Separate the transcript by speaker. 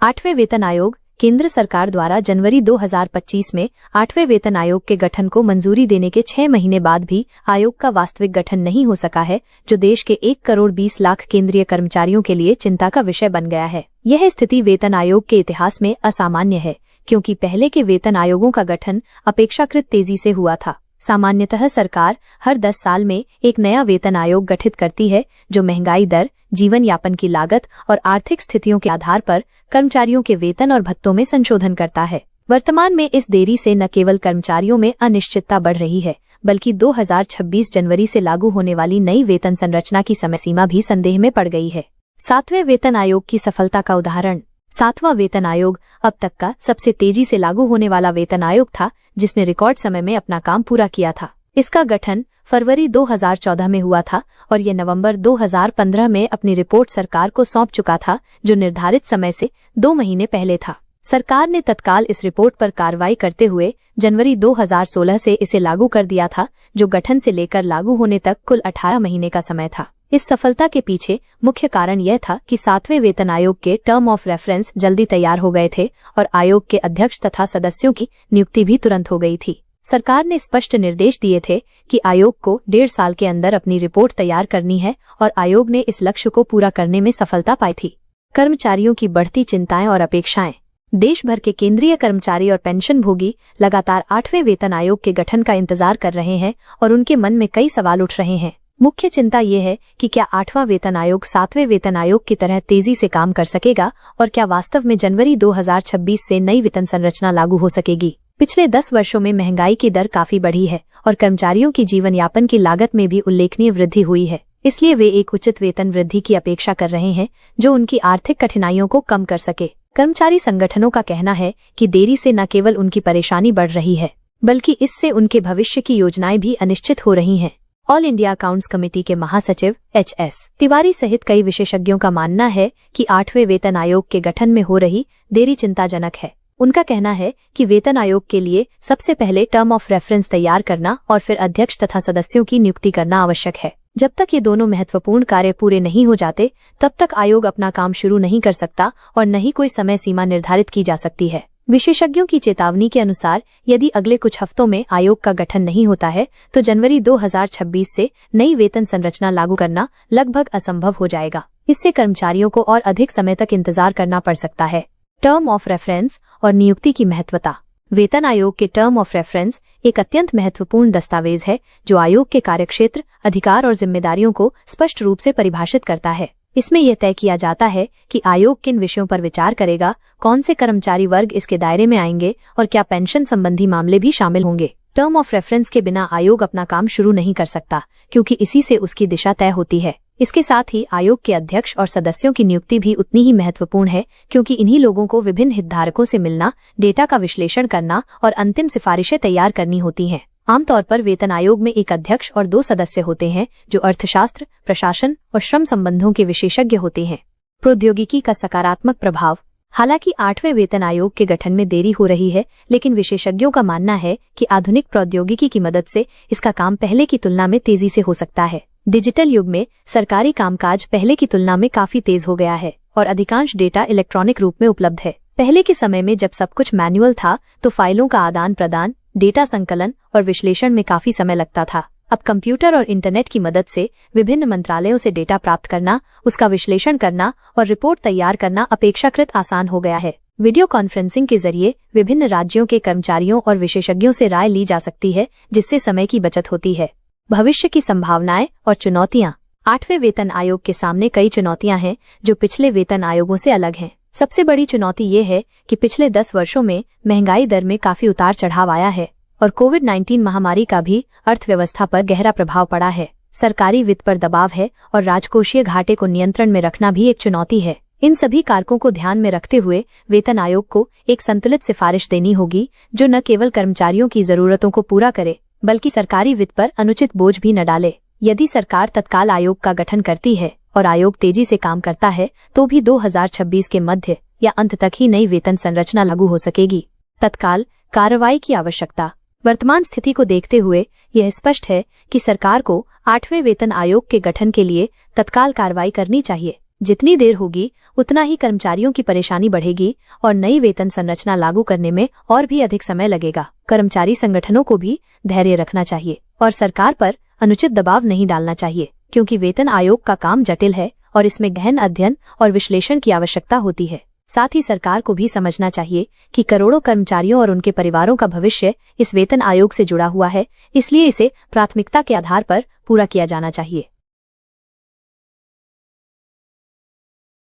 Speaker 1: आठवें वेतन आयोग। केंद्र सरकार द्वारा जनवरी 2025 में आठवें वेतन आयोग के गठन को मंजूरी देने के 6 महीने बाद भी आयोग का वास्तविक गठन नहीं हो सका है, जो देश के 1 करोड़ 20 लाख केंद्रीय कर्मचारियों के लिए चिंता का विषय बन गया है। यह स्थिति वेतन आयोग के इतिहास में असामान्य है, क्योंकि पहले के वेतन आयोगों का गठन अपेक्षाकृत तेजी से हुआ था। सामान्यतः सरकार हर 10 साल में एक नया वेतन आयोग गठित करती है, जो महंगाई दर, जीवन यापन की लागत और आर्थिक स्थितियों के आधार पर कर्मचारियों के वेतन और भत्तों में संशोधन करता है। वर्तमान में इस देरी से न केवल कर्मचारियों में अनिश्चितता बढ़ रही है, बल्कि 2026 जनवरी से लागू होने वाली नई वेतन संरचना की समय सीमा भी संदेह में पड़ गई है। 7वें वेतन आयोग की सफलता का उदाहरण। 7वां वेतन आयोग अब तक का सबसे तेजी से लागू होने वाला वेतन आयोग था, जिसने रिकॉर्ड समय में अपना काम पूरा किया था। इसका गठन फरवरी 2014 में हुआ था और यह नवंबर 2015 में अपनी रिपोर्ट सरकार को सौंप चुका था, जो निर्धारित समय से 2 महीने पहले था। सरकार ने तत्काल इस रिपोर्ट पर कार्रवाई करते हुए जनवरी 2016 से इसे लागू कर दिया था, जो गठन से लेकर लागू होने तक कुल 18 महीने का समय था। इस सफलता के पीछे मुख्य कारण यह था कि 7वें वेतन आयोग के टर्म ऑफ रेफरेंस जल्दी तैयार हो गए थे और आयोग के अध्यक्ष तथा सदस्यों की नियुक्ति भी तुरंत हो गई थी। सरकार ने स्पष्ट निर्देश दिए थे कि आयोग को 1.5 साल के अंदर अपनी रिपोर्ट तैयार करनी है और आयोग ने इस लक्ष्य को पूरा करने में सफलता पाई थी। कर्मचारियों की बढ़ती चिंताएं और अपेक्षाएं। देश भर के केंद्रीय कर्मचारी और पेंशनभोगी लगातार 8वें वेतन आयोग के गठन का इंतजार कर रहे हैं और उनके मन में कई सवाल उठ रहे हैं। मुख्य चिंता ये है कि क्या 8वां वेतन आयोग 7वें वेतन आयोग की तरह तेजी से काम कर सकेगा और क्या वास्तव में जनवरी 2026 से नई वेतन संरचना लागू हो सकेगी। पिछले 10 वर्षों में महंगाई की दर काफी बढ़ी है और कर्मचारियों की जीवन यापन की लागत में भी उल्लेखनीय वृद्धि हुई है। इसलिए वे एक उचित वेतन वृद्धि की अपेक्षा कर रहे हैं, जो उनकी आर्थिक कठिनाइयों को कम कर सके। कर्मचारी संगठनों का कहना है कि देरी से न केवल उनकी परेशानी बढ़ रही है, बल्कि इससे उनके भविष्य की योजनाएं भी अनिश्चित हो रही हैं। ऑल इंडिया अकाउंट्स कमेटी के महासचिव HS तिवारी सहित कई विशेषज्ञों का मानना है कि 8वें वेतन आयोग के गठन में हो रही देरी चिंताजनक है। उनका कहना है कि वेतन आयोग के लिए सबसे पहले टर्म ऑफ रेफरेंस तैयार करना और फिर अध्यक्ष तथा सदस्यों की नियुक्ति करना आवश्यक है। जब तक ये दोनों महत्वपूर्ण कार्य पूरे नहीं हो जाते, तब तक आयोग अपना काम शुरू नहीं कर सकता और न ही कोई समय सीमा निर्धारित की जा सकती है। विशेषज्ञों की चेतावनी के अनुसार यदि अगले कुछ हफ्तों में आयोग का गठन नहीं होता है, तो जनवरी 2026 से नई वेतन संरचना लागू करना लगभग असंभव हो जाएगा। इससे कर्मचारियों को और अधिक समय तक इंतजार करना पड़ सकता है। टर्म ऑफ रेफरेंस और नियुक्ति की महत्वता। वेतन आयोग के टर्म ऑफ रेफरेंस एक अत्यंत महत्वपूर्ण दस्तावेज है, जो आयोग के कार्यक्षेत्र, अधिकार और जिम्मेदारियों को स्पष्ट रूप से परिभाषित करता है। इसमें यह तय किया जाता है कि आयोग किन विषयों पर विचार करेगा, कौन से कर्मचारी वर्ग इसके दायरे में आएंगे और क्या पेंशन संबंधी मामले भी शामिल होंगे। टर्म ऑफ रेफरेंस के बिना आयोग अपना काम शुरू नहीं कर सकता, क्योंकि इसी से उसकी दिशा तय होती है। इसके साथ ही आयोग के अध्यक्ष और सदस्यों की नियुक्ति भी उतनी ही महत्वपूर्ण है, क्योंकि इन्हीं लोगों को विभिन्न हितधारकों से मिलना, डेटा का विश्लेषण करना और अंतिम सिफारिशें तैयार करनी होती हैं। आमतौर पर वेतन आयोग में एक अध्यक्ष और 2 सदस्य होते हैं, जो अर्थशास्त्र, प्रशासन और श्रम संबंधों के विशेषज्ञ होते हैं। प्रौद्योगिकी का सकारात्मक प्रभाव। हालांकि 8वें वेतन आयोग के गठन में देरी हो रही है, लेकिन विशेषज्ञों का मानना है कि आधुनिक प्रौद्योगिकी की मदद से इसका काम पहले की तुलना में तेजी से हो सकता है। डिजिटल युग में सरकारी कामकाज पहले की तुलना में काफी तेज हो गया है और अधिकांश डेटा इलेक्ट्रॉनिक रूप में उपलब्ध है। पहले के समय में जब सब कुछ मैनुअल था, तो फाइलों का आदान प्रदान, डेटा संकलन और विश्लेषण में काफी समय लगता था। अब कंप्यूटर और इंटरनेट की मदद से विभिन्न मंत्रालयों से डेटा प्राप्त करना, उसका विश्लेषण करना और रिपोर्ट तैयार करना अपेक्षाकृत आसान हो गया है। वीडियो कॉन्फ्रेंसिंग के जरिए विभिन्न राज्यों के कर्मचारियों और विशेषज्ञों से राय ली जा सकती है, जिससे समय की बचत होती है। भविष्य की संभावनाएं और चुनौतियां। 8वें वेतन आयोग के सामने कई चुनौतियां हैं, जो पिछले वेतन आयोगों से अलग हैं। सबसे बड़ी चुनौती ये है कि पिछले 10 वर्षों में महंगाई दर में काफी उतार चढ़ाव आया है और कोविड-19 महामारी का भी अर्थव्यवस्था पर गहरा प्रभाव पड़ा है। सरकारी वित्त पर दबाव है और राजकोषीय घाटे को नियंत्रण में रखना भी एक चुनौती है। इन सभी कारकों को ध्यान में रखते हुए वेतन आयोग को एक संतुलित सिफारिश देनी होगी, जो न केवल कर्मचारियों की जरूरतों को पूरा करे, बल्कि सरकारी वित्त पर अनुचित बोझ भी न डाले। यदि सरकार तत्काल आयोग का गठन करती है और आयोग तेजी से काम करता है, तो भी 2026 के मध्य या अंत तक ही नई वेतन संरचना लागू हो सकेगी। तत्काल कार्रवाई की आवश्यकता। वर्तमान स्थिति को देखते हुए यह स्पष्ट है कि सरकार को 8वें वेतन आयोग के गठन के लिए तत्काल कार्रवाई करनी चाहिए। जितनी देर होगी उतना ही कर्मचारियों की परेशानी बढ़ेगी और नई वेतन संरचना लागू करने में और भी अधिक समय लगेगा। कर्मचारी संगठनों को भी धैर्य रखना चाहिए और सरकार पर अनुचित दबाव नहीं डालना चाहिए, क्योंकि वेतन आयोग का काम जटिल है और इसमें गहन अध्ययन और विश्लेषण की आवश्यकता होती है। साथ ही सरकार को भी समझना चाहिए कि करोड़ों कर्मचारियों और उनके परिवारों का भविष्य इस वेतन आयोग से जुड़ा हुआ है, इसलिए इसे प्राथमिकता के आधार पर पूरा किया जाना चाहिए।